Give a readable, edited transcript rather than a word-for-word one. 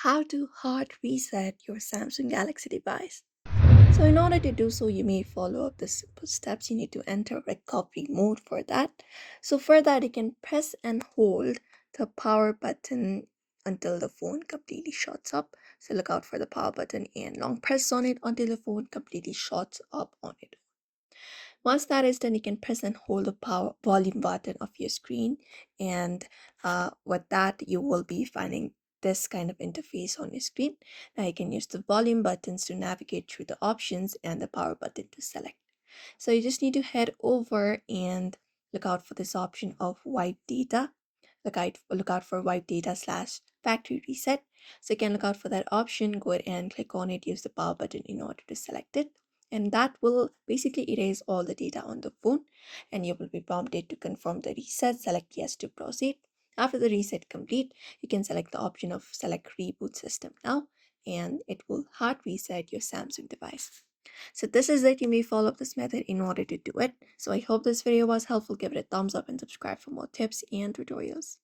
How to hard reset your Samsung Galaxy device. So in order to do so, you may follow up the simple steps. You need to enter recovery mode for that. So for that, you can press and hold the power button until the phone completely shuts up. So look out for the power button and long press on it until the phone completely shuts up on it. Once that is done, you can press and hold the power volume button of your screen, and with that, you will be finding this kind of interface on your screen. Now you can use the volume buttons to navigate through the options and the power button to select. So you just need to head over and look out for this option of wipe data. Look out for wipe data slash factory reset. So you can look out for that option, go ahead and click on it, use the power button in order to select it. And that will basically erase all the data on the phone, and you will be prompted to confirm the reset. Select yes to proceed. After the reset complete, you can select the option of select reboot system now, and it will hard reset your Samsung device. So this is it. You may follow up this method in order to do it. So I hope this video was helpful. Give it a thumbs up and subscribe for more tips and tutorials.